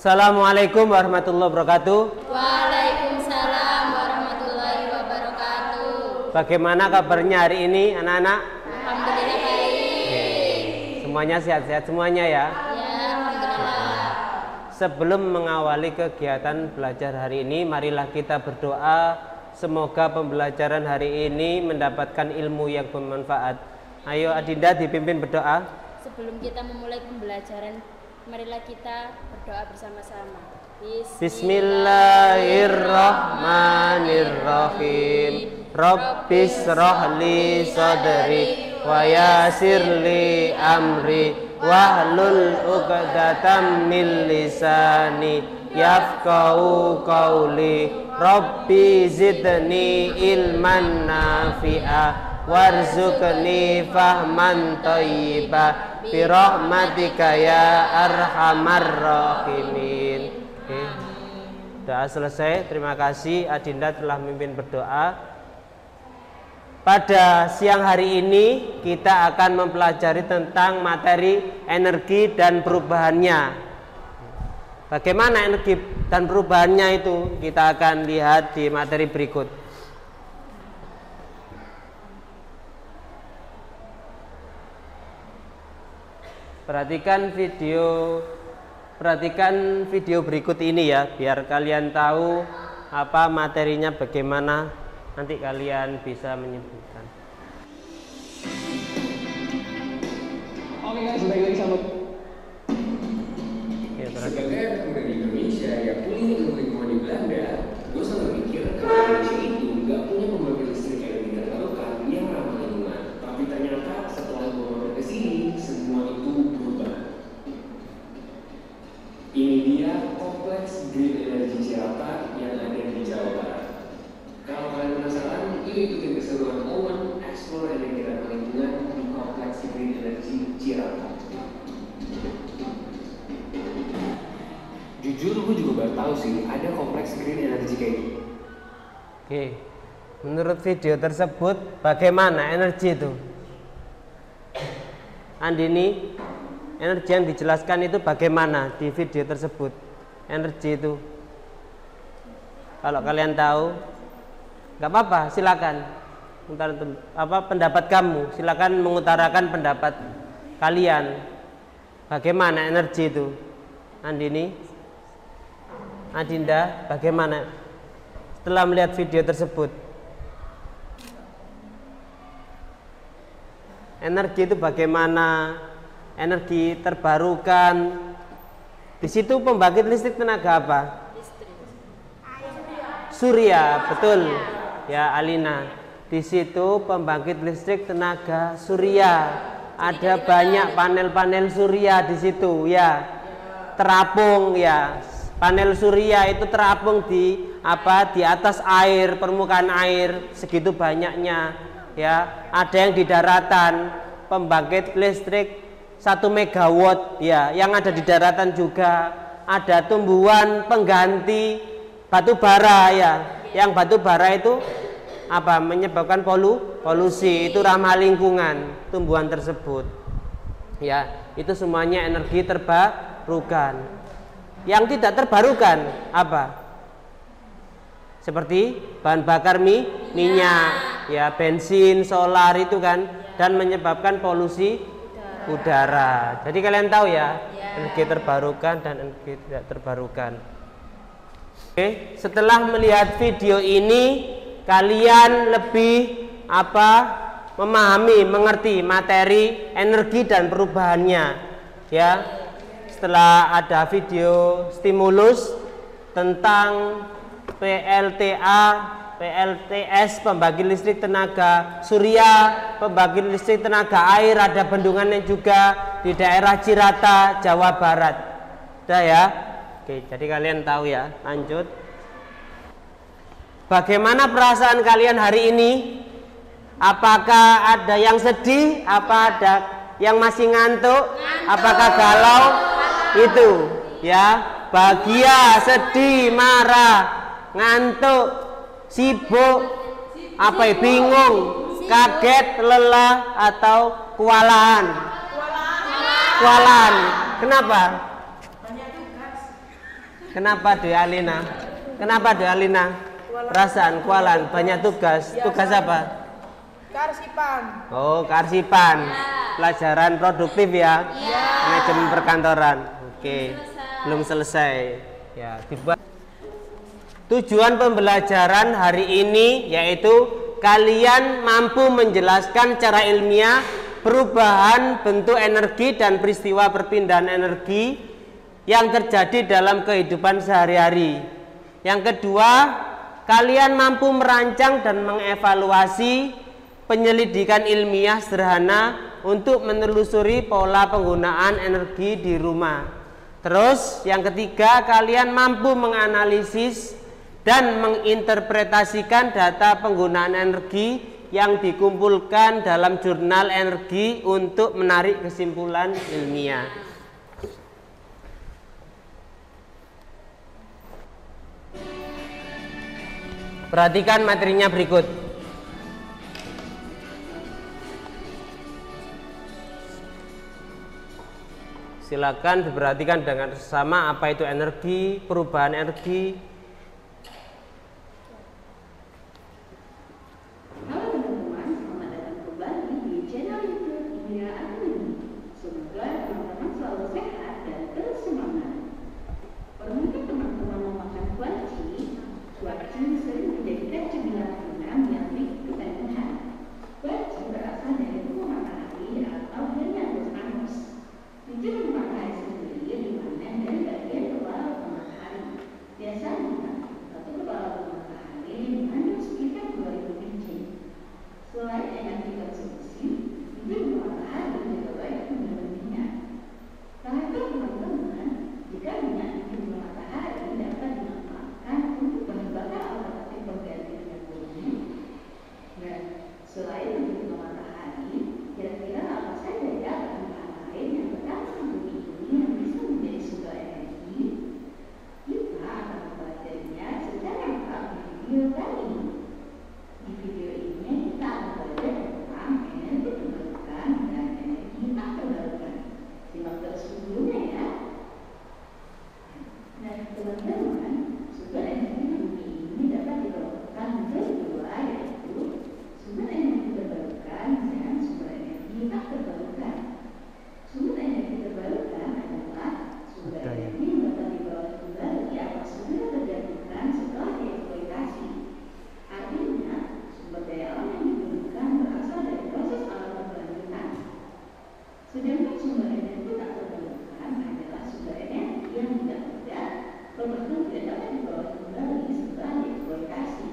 Assalamualaikum warahmatullahi wabarakatuh. Waalaikumsalam warahmatullahi wabarakatuh. Bagaimana kabarnya hari ini anak-anak? Alhamdulillah baik. Semuanya sehat-sehat semuanya ya? Ya, alhamdulillah. Sebelum mengawali kegiatan belajar hari ini, marilah kita berdoa. Semoga pembelajaran hari ini mendapatkan ilmu yang bermanfaat. Ayo Adinda dipimpin berdoa. Sebelum kita memulai pembelajaran, marilah kita berdoa bersama-sama. Bismillahirrahmanirrahim. Rabbis shrahli sadri wa yassirli amri wahlul 'uqdatam min lisani yafqahu qawli. Rabbi zidni ilman nafi'a warzuqni fahman thayyiba birahmatika ya arhamar rahimin. Doa selesai. Terima kasih Adinda telah memimpin berdoa. Pada siang hari ini kita akan mempelajari tentang materi energi dan perubahannya. Bagaimana energi dan perubahannya itu kita akan lihat di materi berikut. Perhatikan video berikut ini ya, biar kalian tahu apa materinya, bagaimana nanti kalian bisa menyebutkan. Oke guys, balik lagi sama sebagai anak muda di Indonesia yang punya ilmu lingkungan di Belanda, gue selalu mikir kalau Indonesia itu nggak punya pembangkit listrik yang lebih terbarukan yang ramah lingkungan. Tapi ternyata setelah gue mampir ke sini, semua itu berubah. Ini dia kompleks Green Energy Cirata yang ada di Jawa Barat. Kalau kalian penasaran, yuk ikutin keseruan Owen Explore Energi Ramah Lingkungan di kompleks Green Energy Cirata. Jujur gue juga baru tahu sih ada kompleks green energy kayak gini. Oke, menurut video tersebut bagaimana energi itu? Andini, energi yang dijelaskan itu bagaimana di video tersebut? Energi itu, kalau kalian tahu, nggak apa-apa, silakan. Apa pendapat kamu? Silakan mengutarakan pendapat kalian. Bagaimana energi itu, Andini? Adinda, bagaimana setelah melihat video tersebut? Energi itu bagaimana? Energi terbarukan. Di situ pembangkit listrik tenaga apa? Surya, betul. Ya, Alina. Di situ pembangkit listrik tenaga surya. Ada banyak panel-panel surya di situ, ya. Terapung, ya. Panel surya itu terapung di atas air, permukaan air segitu banyaknya, ya. Ada yang di daratan, pembangkit listrik 1 megawatt, ya, yang ada di daratan juga. Ada tumbuhan pengganti batu bara, ya. Yang batu bara itu menyebabkan polusi, itu ramah lingkungan tumbuhan tersebut. Ya, itu semuanya energi terbarukan. Yang tidak terbarukan apa? Seperti bahan bakar minyak, ya, bensin, solar itu kan, dan menyebabkan polusi udara. Jadi kalian tahu ya, energi terbarukan dan energi tidak terbarukan. Oke, setelah melihat video ini, kalian lebih memahami, mengerti materi energi dan perubahannya, ya. Setelah ada video stimulus tentang PLTA, PLTS, pembangkit listrik tenaga surya, pembangkit listrik tenaga air, ada bendungannya juga di daerah Cirata, Jawa Barat. Sudah ya? Oke, jadi kalian tahu ya. Lanjut. Bagaimana perasaan kalian hari ini? Apakah ada yang sedih? Apa ada yang masih ngantuk? Apakah galau? Itu ya, bahagia, sedih, marah, ngantuk, sibuk, bingung, kaget, lelah, atau kewalahan. Kenapa? Kenapa Dwi Alina? Kenapa Dwi Alina? Perasaan, kualan, banyak tugas. Tugas apa? Kearsipan. Oh, kearsipan. Pelajaran produktif ya? Manajemen perkantoran. Oke. Belum selesai. Ya, dibuat. Tujuan pembelajaran hari ini yaitu kalian mampu menjelaskan secara ilmiah perubahan bentuk energi dan peristiwa perpindahan energi yang terjadi dalam kehidupan sehari-hari. Yang kedua, kalian mampu merancang dan mengevaluasi penyelidikan ilmiah sederhana untuk menelusuri pola penggunaan energi di rumah. Terus yang ketiga, kalian mampu menganalisis dan menginterpretasikan data penggunaan energi yang dikumpulkan dalam jurnal energi untuk menarik kesimpulan ilmiah. Perhatikan materinya berikut. Silakan diperhatikan dengan sama apa itu energi, perubahan energi. Halo teman-teman, selamat datang kembali di channel YouTube Indra Akademi. Semoga teman-teman selalu sehat dan bersemangat. Pernahkah teman-teman memakan kuaci? Kuaci sering menjadikan cemilan Vietnam yang berikut Tuhan. Kuaci berasal dari bunga matahari atau helianthus anus. Biji bunga matahari sendiri dipanen dari bagian kepala bunga matahari. Biasanya satu kepala bunga matahari mengandung sekitar 2000 biji. Selain energi konsumsi, biji bunga matahari juga baik mengandung minyak. Perhatikan teman-teman, jika minyak biji bunga matahari dapat dimanfaatkan untuk bahan bakar alternatif pengganti minyak bumi. Dan selain biji bunga matahari, kira-kira apa saja ya bahan lain yang berasal dari bumi ini yang bisa menjadi sumber energi? Kita akan mempelajarinya secara lengkap di video kali ini. Di video ini kita akan belajar tentang energi terbarukan dan energi tak terbarukan. Simak terus videonya ya. Nah teman-teman, sumber energi di bumi ini dapat dikelompokkan menjadi dua, yaitu sumber energi terbarukan dan sumber energi tak terbarukan. Sumber energi terbarukan adalah sumber energi yang dapat diperoleh kembali atau segera tergantikan setelah dieksploitasi. Artinya, sumber daya alam yang digunakan berasal dari proses alam berkelanjutan. Sedangkan sumber energi tak terbarukan adalah sumber energi yang tidak ada atau bahkan tidak dapat diperoleh kembali setelah dieksploitasi.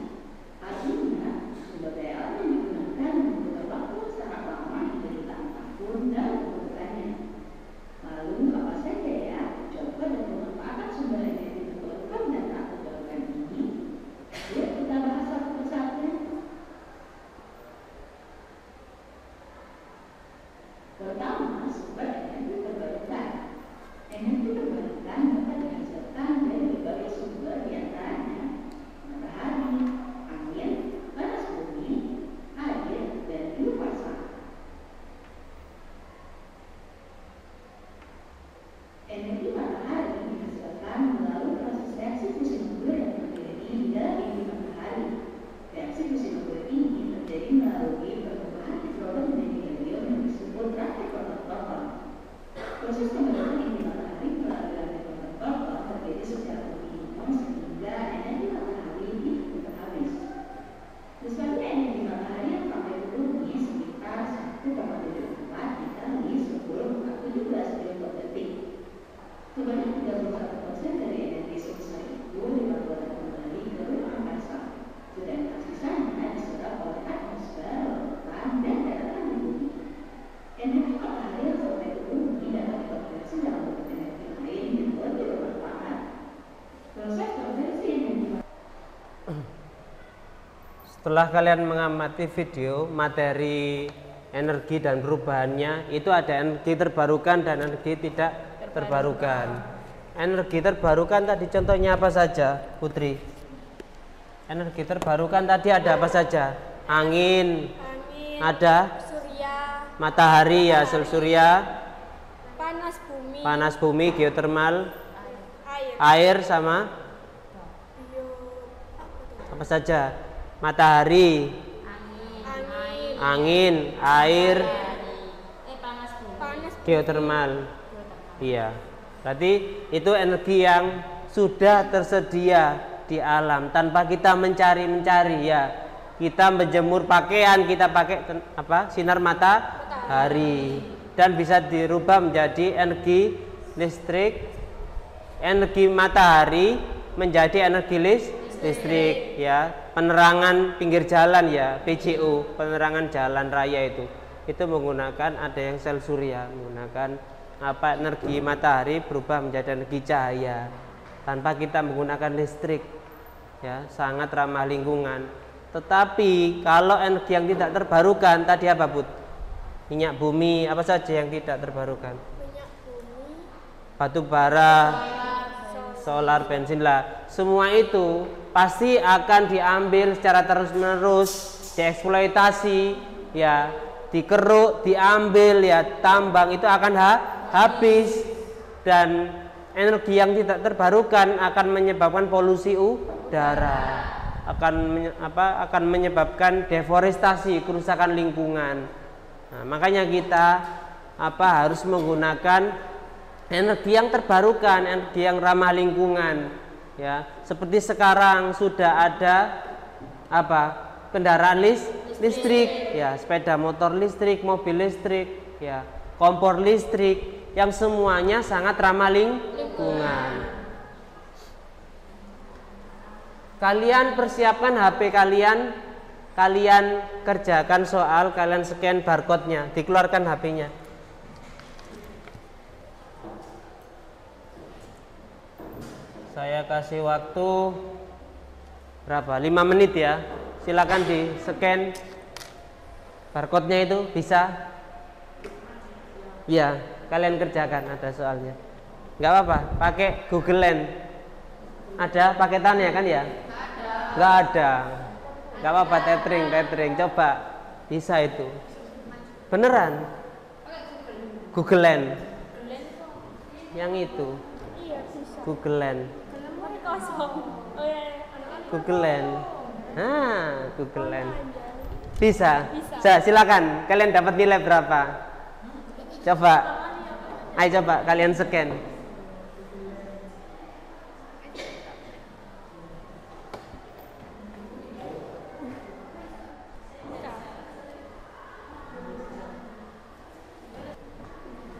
Artinya, sumber daya alam yang digunakan membutuhkan waktu sangat lama hingga jutaan tahun dalam pembentukannya. Lalu apa saja ya coba dan pemanfaatan sumber energi terbarukan dan tak terbarukan ini? Yuk kita bahas satu persatu. Pertama, sumber energi terbarukan. Energi terbarukan dapat dihasilkan dari berbagai sumber, diantaranya matahari, angin, panas bumi, air, dan biomasa. Energi matahari dihasilkan melalui proses reaksi fusi nuklir yang terjadi hingga inti matahari. Reaksi fusi nuklir ini terjadi melalui pertumbuhan hidrogen menjadi helium yang disebut rantai proton-proton. Proses pembentukan inti matahari melalui rantai proton-proton terjadi secara kontinu sehingga energi matahari tidak habis. Besarnya energi matahari yang sampai ke bumi sekitar 1,74 dikali 10 ke 17 kilowatt detik. Sebanyak 31% dari energi sebesar itu dilaporkan kembali ke ruang angkasa, sedangkan sisanya diserap oleh atmosfer, lautan, dan daratan di bumi. Energi matahari yang sampai ke bumi dapat dikonversi dalam bentuk energi lain yang lebih bermanfaat. Proses konversi energi Setelah kalian mengamati video materi energi dan perubahannya, itu ada energi terbarukan dan energi tidak terbarukan. Energi terbarukan tadi contohnya apa saja, Putri? Energi terbarukan tadi ada apa saja? Angin, ada surya, matahari ya, sel surya, panas bumi, panas bumi, geotermal, air sama apa saja? Matahari, angin, air, geotermal. Iya. Berarti itu energi yang sudah tersedia di alam tanpa kita mencari-mencari ya. Kita menjemur pakaian, kita pakai apa? Sinar matahari dan bisa dirubah menjadi energi listrik. Energi matahari menjadi energi listrik ya. Penerangan pinggir jalan ya, PJU, penerangan jalan raya itu menggunakan ada yang sel surya, menggunakan apa energi matahari berubah menjadi energi cahaya tanpa kita menggunakan listrik ya, sangat ramah lingkungan. Tetapi kalau energi yang tidak terbarukan tadi apa Bud? Minyak bumi, apa saja yang tidak terbarukan? Minyak bumi, Batu bara, solar, bensin lah, semua itu pasti akan diambil secara terus-menerus, dieksploitasi ya, dikeruk, diambil ya, tambang itu akan habis dan energi yang tidak terbarukan akan menyebabkan polusi udara, akan menyebabkan deforestasi, kerusakan lingkungan. Nah, makanya kita harus menggunakan energi yang terbarukan, energi yang ramah lingkungan ya. Seperti sekarang sudah ada kendaraan listrik ya, sepeda motor listrik, mobil listrik ya, kompor listrik yang semuanya sangat ramah lingkungan. Kalian persiapkan HP kalian, kalian kerjakan soal, kalian scan barcode-nya, dikeluarkan HP-nya. Saya kasih waktu berapa? 5 menit ya. Silakan di scan barcode-nya itu, bisa? Ya, kalian kerjakan, ada soalnya. Nggak apa-apa, pakai Google Lens. Ada paketannya kan ya? Nggak ada. Nggak apa-apa, tethering, coba. Bisa itu. Beneran? Google Lens. Yang itu. Google Lens. Google Lens. Google Lens. Bisa? Silakan. Kalian dapat nilai berapa? Coba. Ayo coba kalian scan.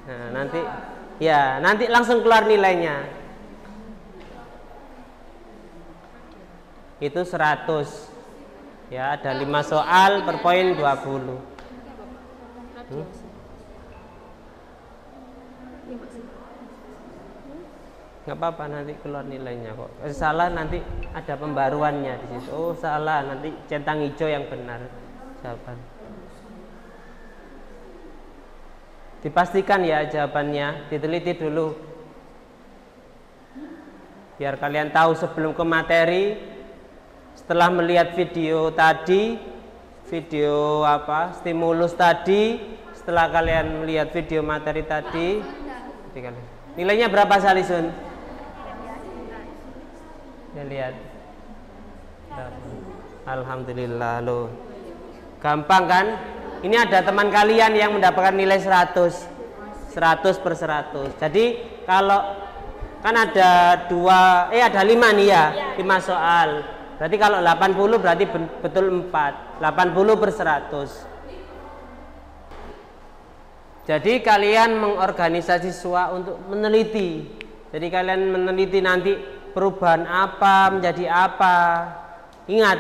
Nah, nanti langsung keluar nilainya. Itu 100. Ya, ada 5 soal per poin 20. Nggak apa-apa, nanti keluar nilainya kok. Salah nanti ada pembaruannya di situ. Oh, salah, nanti centang hijau yang benar jawaban. Dipastikan ya jawabannya, diteliti dulu. Biar kalian tahu sebelum ke materi. Setelah melihat video tadi, video stimulus tadi, setelah kalian melihat video materi tadi, nilainya berapa Salisun? Ya, lihat. Alhamdulillah loh. Gampang kan? Ini ada teman kalian yang mendapatkan nilai 100 per 100. Jadi kalau kan ada 5 nih ya, 5 soal. Berarti kalau 80 berarti betul 4. 80 per 100. Jadi kalian mengorganisasi siswa untuk meneliti. Jadi kalian meneliti nanti perubahan apa menjadi apa. Ingat,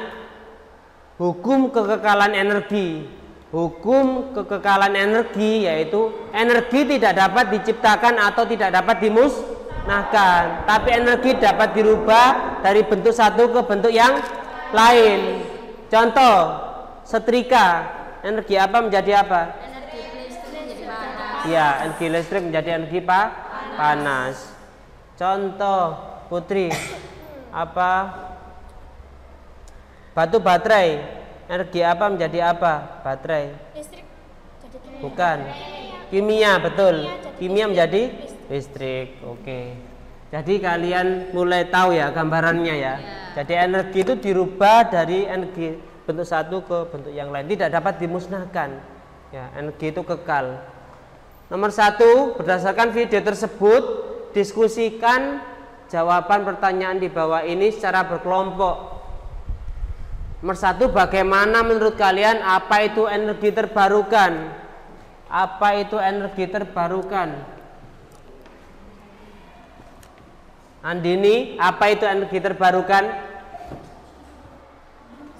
hukum kekekalan energi. Hukum kekekalan energi yaitu energi tidak dapat diciptakan atau tidak dapat dimusnahkan, tapi energi dapat dirubah dari bentuk satu ke bentuk yang lain. Contoh, setrika, energi apa menjadi apa? Energi listrik menjadi panas. Ya, energi listrik menjadi energi panas. Contoh, Putri, batu baterai, energi apa menjadi apa? Baterai. Listrik jadi kimia. Bukan. Kimia, betul. Kimia menjadi listrik. Oke. Jadi kalian mulai tahu ya gambarannya ya. Jadi energi itu dirubah dari energi bentuk satu ke bentuk yang lain, tidak dapat dimusnahkan. Ya, energi itu kekal. Nomor 1, berdasarkan video tersebut, diskusikan jawaban pertanyaan di bawah ini secara berkelompok. Nomor 1, bagaimana menurut kalian apa itu energi terbarukan? Apa itu energi terbarukan? Andini, apa itu energi terbarukan?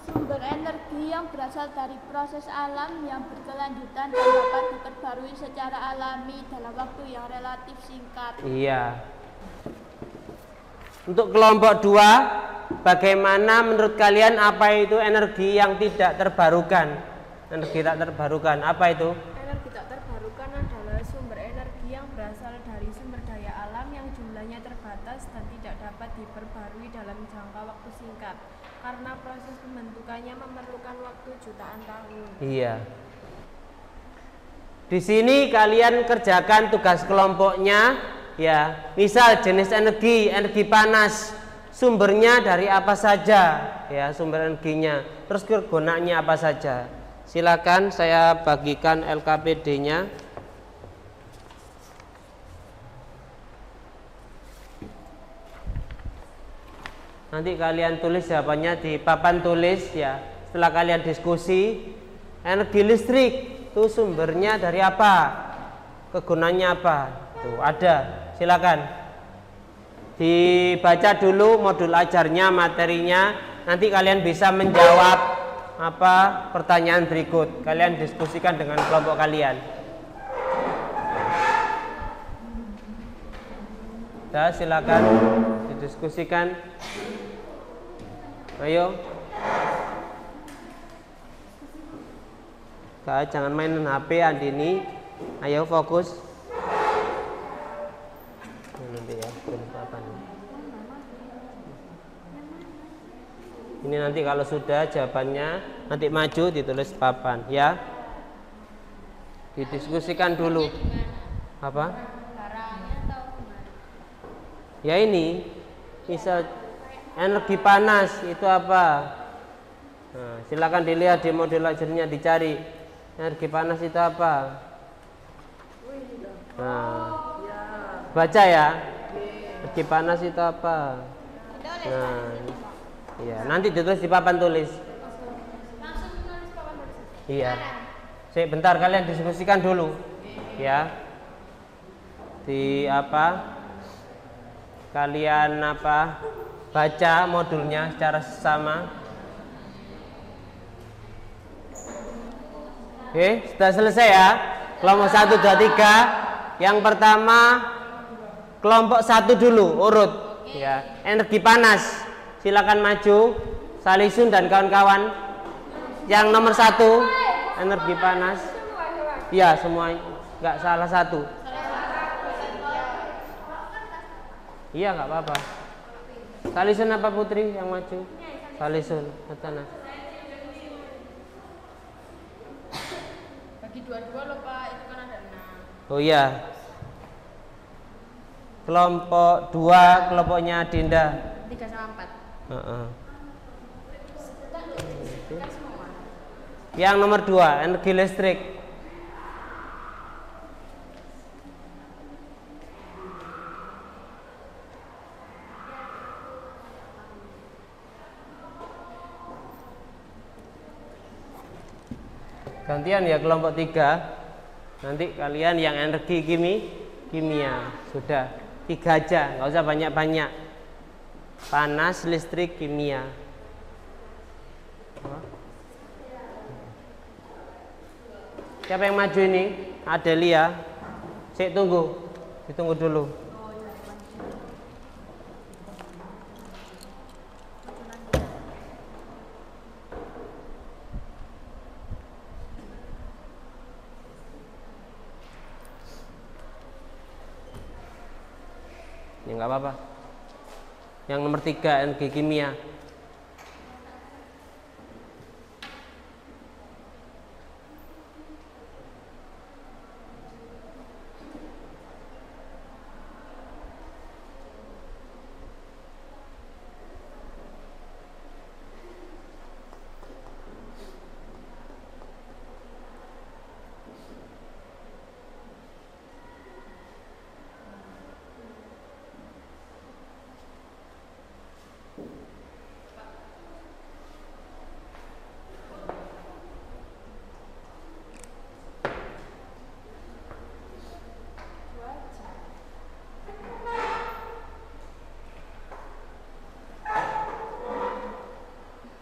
Sumber energi yang berasal dari proses alam yang berkelanjutan dan dapat diperbarui secara alami dalam waktu yang relatif singkat. Iya. Untuk kelompok 2, bagaimana menurut kalian apa itu energi yang tidak terbarukan? Energi tak terbarukan, apa itu? Energi tak terbarukan adalah sumber energi yang berasal dari sumber daya alam yang jumlahnya terbatas dan tidak dapat diperbarui dalam jangka waktu singkat karena proses pembentukannya memerlukan waktu jutaan tahun. Iya. Di sini kalian kerjakan tugas kelompoknya ya. Misal jenis energi panas, sumbernya dari apa saja ya, sumber energinya. Terus kegunaannya apa saja. Silakan saya bagikan LKPD-nya. Nanti kalian tulis jawabannya di papan tulis ya. Setelah kalian diskusi, energi listrik itu sumbernya dari apa? Kegunaannya apa? Tuh ada. Silakan. Dibaca dulu modul ajarnya, materinya. Nanti kalian bisa menjawab apa pertanyaan berikut. Kalian diskusikan dengan kelompok kalian. Ya, silakan didiskusikan. Ayo. Jangan mainin HP Andini. Ayo fokus. Nanti ya, ini nanti kalau sudah jawabannya nanti maju ditulis papan ya. Didiskusikan dulu. Apa? Ya ini misal energi panas itu apa? Nah, silakan dilihat di modul ajarnya, dicari energi panas itu apa. Nah, baca ya. Energi panas itu apa? Nah, ya nanti ditulis di papan tulis. Iya. Bentar kalian diskusikan dulu, ya. Di apa? Kalian apa? Baca modulnya secara sesama. Oke, sudah selesai ya. Kelompok 1, 2, 3. Yang pertama kelompok 1 dulu urut ya. Energi panas. Silakan maju. Salisun dan kawan-kawan. Yang nomor 1 energi panas. Iya, semua enggak salah satu. Iya, enggak apa-apa. Salisun apa Putri yang maju? Salisun, Hatana. Bagi dua-dua loh Pak, itu kan ada 6. Oh iya. Kelompok 2, kelompoknya Dinda. 3 sama 4. Yang nomor 2, energi listrik. Gantian ya kelompok 3. Nanti kalian yang energi kimia. Sudah 3 aja, nggak usah banyak-banyak. Panas, listrik, kimia. Siapa yang maju ini? Adelia. Ditunggu dulu. Ya nggak apa-apa. Yang nomor 3 energi kimia.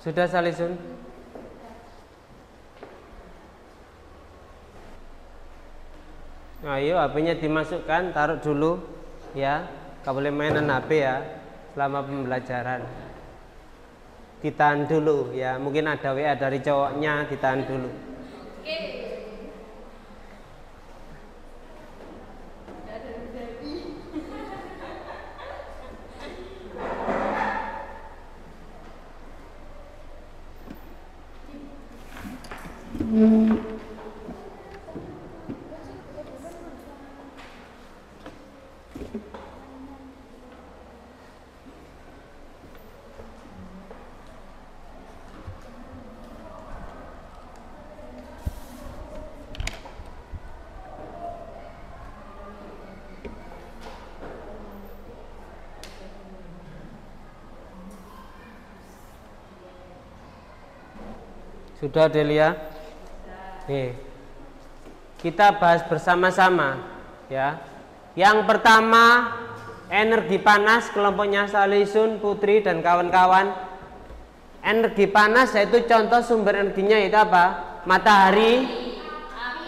Sudah Salisun? Ayo HP-nya dimasukkan, taruh dulu ya. Gak boleh mainan HP ya selama pembelajaran. Ditahan dulu ya, mungkin ada WA dari cowoknya, ditahan dulu. Sudah Delia? Nih, kita bahas bersama-sama ya. Yang pertama, energi panas, kelompoknya Salisun, Putri dan kawan-kawan. Energi panas yaitu contoh sumber energinya itu apa? Matahari,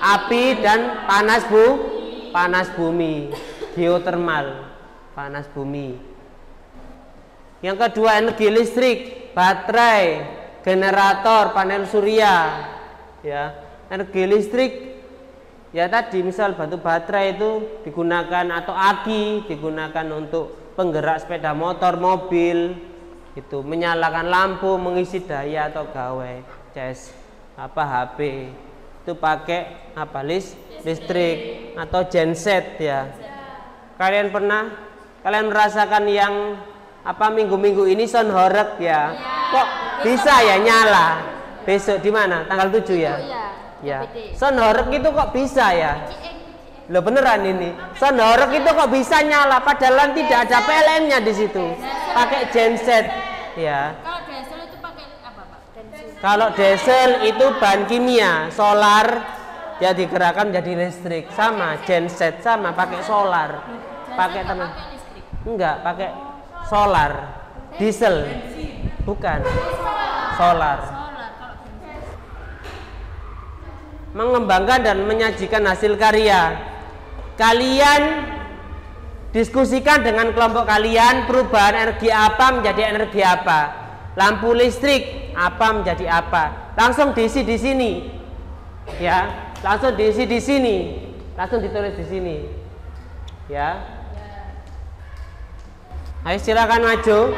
api dan panas bumi, geotermal, panas bumi. Yang kedua, energi listrik, baterai, generator, panel surya ya. Energi listrik ya tadi misal batu baterai itu digunakan atau aki digunakan untuk penggerak sepeda motor, mobil, itu menyalakan lampu, mengisi daya atau gawe cas apa HP itu pakai apa listrik atau genset ya. Kalian merasakan yang apa minggu-minggu ini sound horeg ya? Kok bisa ya nyala? Besok di mana? Tanggal 7 ya? Ya. Sound horeg itu kok bisa ya? Loh beneran ini. Sound horeg itu kok bisa nyala padahal tidak ada PLN-nya di situ. Pakai genset ya. Kalau diesel itu pakai apa, Pak? Kalau diesel itu bahan kimia, solar dia digerakkan jadi listrik. Sama genset sama pakai solar. Pakai tenaga. Enggak, pakai solar, diesel, bukan solar. Mengembangkan dan menyajikan hasil karya. Kalian diskusikan dengan kelompok kalian perubahan energi apa menjadi energi apa. Lampu listrik apa menjadi apa. Langsung diisi di sini, ya. Langsung diisi di sini. Langsung ditulis di sini, ya. Ayo silakan maju.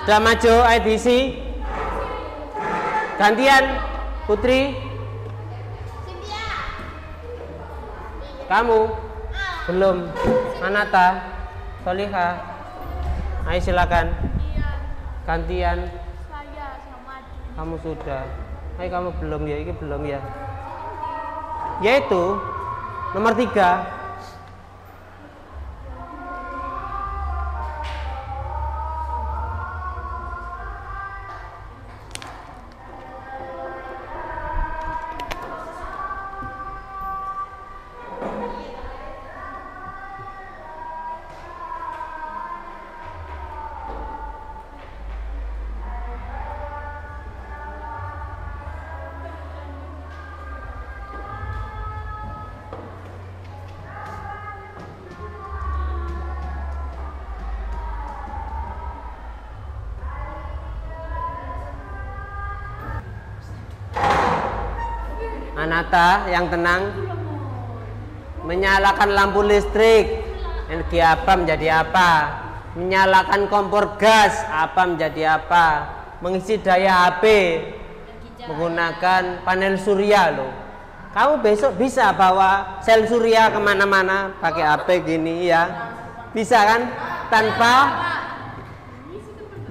Sudah maju, ayo diisi. Gantian Putri. Kamu belum. Anata, Soliha. Ayo silakan. Gantian. Saya sama Dini. Kamu sudah. Ayo kamu belum ya, ini belum ya. Yaitu nomor 3. Anata yang tenang. Menyalakan lampu listrik energi apa menjadi apa. Menyalakan kompor gas apa menjadi apa. Mengisi daya HP menggunakan panel surya loh. Kamu besok bisa bawa sel surya kemana-mana pakai HP gini ya. Bisa kan? Tanpa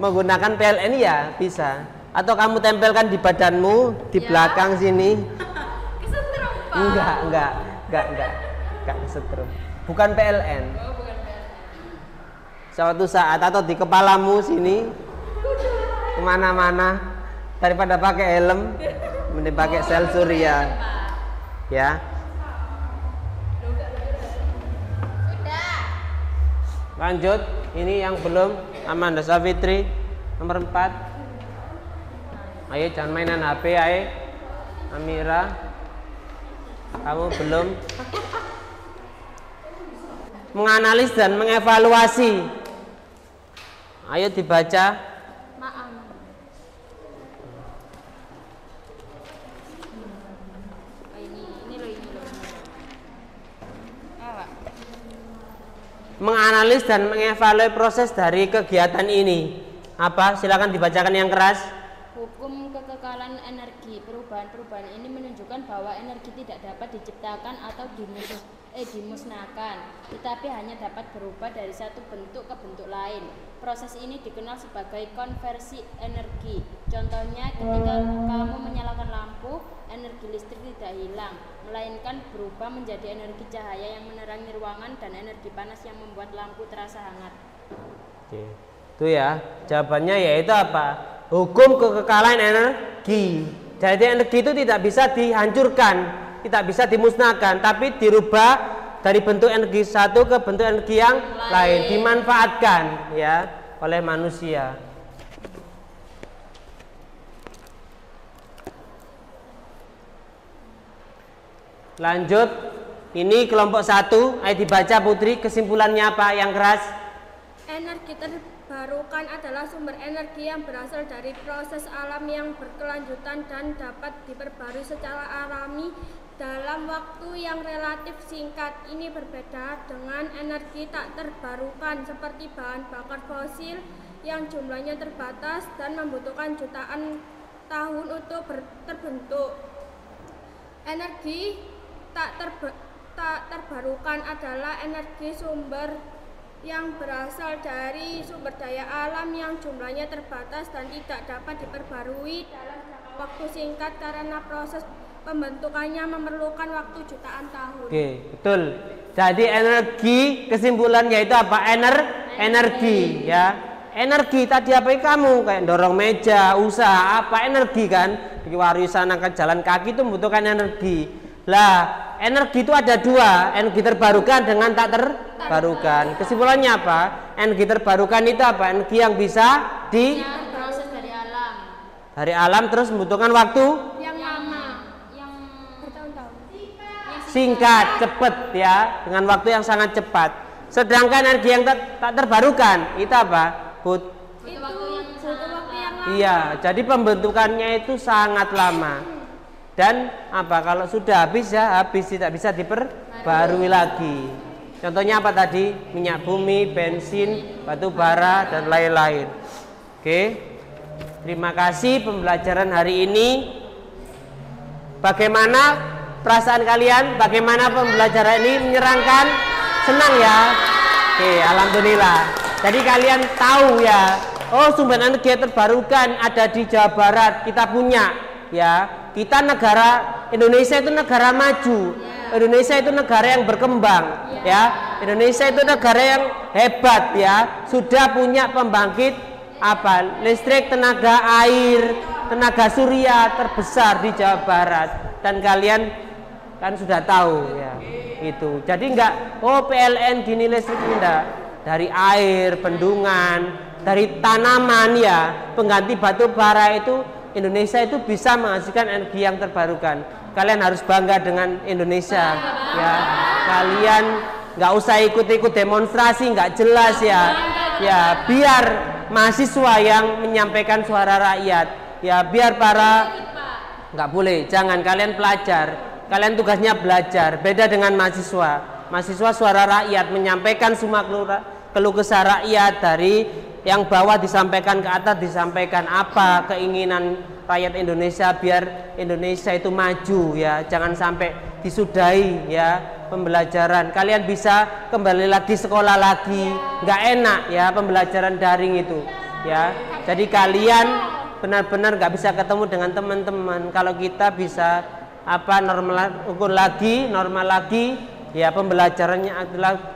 menggunakan PLN ya bisa. Atau kamu tempelkan di badanmu di belakang sini. Enggak kesetrum. Bukan PLN. Suatu saat atau di kepalamu sini kemana-mana daripada pakai helm mending pakai sel surya ya. Lanjut, ini yang belum Amanda Safitri Nomor 4. Ayo jangan mainan HP, ayo. Amira, kamu belum. Menganalisis dan mengevaluasi. Ayo dibaca. Maaf. Ini loh. Menganalisis dan mengevaluasi proses dari kegiatan ini. Apa? Silakan dibacakan yang keras. Hukum kekekalan energi. Perubahan-perubahan ini menunjukkan bahwa energi tidak dapat diciptakan atau dimusnahkan, tetapi hanya dapat berubah dari satu bentuk ke bentuk lain. Proses ini dikenal sebagai konversi energi. Contohnya, ketika kamu menyalakan lampu, energi listrik tidak hilang, melainkan berubah menjadi energi cahaya yang menerangi ruangan dan energi panas yang membuat lampu terasa hangat. Oke. Itu ya, jawabannya yaitu apa? Hukum kekekalan energi. Jadi energi itu tidak bisa dihancurkan, tidak bisa dimusnahkan, tapi dirubah dari bentuk energi satu ke bentuk energi yang lain, dimanfaatkan ya oleh manusia. Lanjut, ini kelompok 1, ayo dibaca Putri, kesimpulannya apa yang keras? Energi terbarukan adalah sumber energi yang berasal dari proses alam yang berkelanjutan dan dapat diperbarui secara alami dalam waktu yang relatif singkat. Ini berbeda dengan energi tak terbarukan seperti bahan bakar fosil yang jumlahnya terbatas dan membutuhkan jutaan tahun untuk terbentuk. Energi tak terbarukan adalah energi sumber yang berasal dari sumber daya alam yang jumlahnya terbatas dan tidak dapat diperbarui dalam jangka waktu singkat karena proses pembentukannya memerlukan waktu jutaan tahun. Oke, betul. Jadi energi, kesimpulan yaitu apa? Energi ya. Energi tadi apa kamu kayak dorong meja, usaha apa energi kan? Di warisan angkat jalan kaki itu membutuhkan energi. Lah, energi itu ada dua, energi terbarukan dengan tak terbarukan. Kesimpulannya apa? Energi terbarukan itu apa? Energi yang bisa Proses dari alam. dari alam terus membutuhkan waktu Yang lama, Yang bertahun-tahun. singkat, cepat ya, dengan waktu yang sangat cepat. Sedangkan energi yang tak terbarukan itu apa? butuh waktu yang Butuh waktu yang lama. Iya, jadi pembentukannya itu sangat lama. Dan apa kalau sudah habis ya habis, tidak bisa diperbarui lagi. Contohnya apa tadi? Minyak bumi, bensin, batu bara dan lain-lain. Oke. Terima kasih pembelajaran hari ini. Bagaimana perasaan kalian? Bagaimana pembelajaran ini menyenangkan? Senang ya? Oke, alhamdulillah. Jadi kalian tahu ya, oh sumber energi terbarukan ada di Jawa Barat, kita punya ya. Kita negara Indonesia itu negara maju, Indonesia itu negara yang berkembang, ya. Indonesia itu negara yang hebat, ya. Sudah punya pembangkit apa? Listrik tenaga air, tenaga surya terbesar di Jawa Barat. Dan kalian kan sudah tahu, ya. Itu. Jadi enggak, oh PLN gini listrik enggak. Dari air, bendungan, dari tanaman ya, pengganti batu bara itu. Indonesia itu bisa menghasilkan energi yang terbarukan. Kalian harus bangga dengan Indonesia ya. Kalian nggak usah ikut-ikut demonstrasi nggak jelas ya. Ya biar mahasiswa yang menyampaikan suara rakyat. Ya biar para nggak boleh. Jangan, kalian pelajar. Kalian tugasnya belajar. Beda dengan mahasiswa. Mahasiswa suara rakyat menyampaikan semua keluh kesah rakyat dari yang bawah disampaikan ke atas, disampaikan apa keinginan rakyat Indonesia biar Indonesia itu maju ya. Jangan sampai disudahi ya pembelajaran. Kalian bisa kembali lagi sekolah lagi. Nggak enak ya pembelajaran daring itu ya. Jadi kalian benar-benar nggak bisa ketemu dengan teman-teman. Kalau kita bisa apa normal lagi ya, pembelajarannya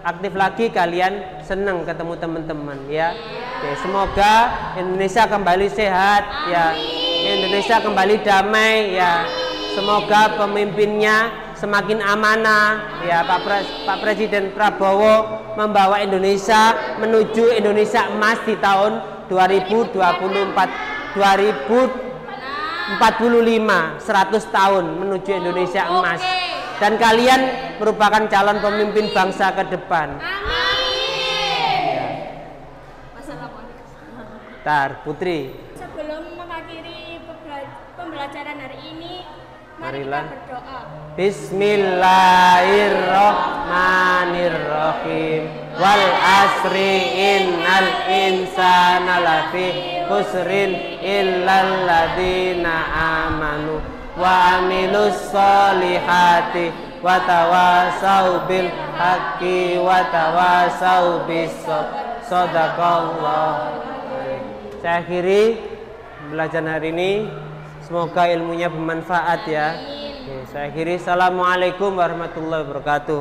aktif lagi, kalian senang ketemu teman-teman ya. Oke, semoga Indonesia kembali sehat ya. Indonesia kembali damai ya. Semoga pemimpinnya semakin amanah ya. Pak Presiden Prabowo membawa Indonesia menuju Indonesia emas di tahun 2045 100 tahun menuju Indonesia emas. Dan kalian merupakan calon pemimpin bangsa ke depan. Tar, Putri. Sebelum mengakhiri pembelajaran hari ini, mari Marilah kita berdoa. Bismillahirrahmanirrahim. Wal asri innal insana lafi khusrin illal ladzina amanu wa amilus solihati wa tawasau bil haqqi wa tawasau bis sabr. Shadaqallah. Saya akhiri pembelajaran hari ini. Semoga ilmunya bermanfaat ya. Oke, saya akhiri. Assalamualaikum warahmatullahi wabarakatuh.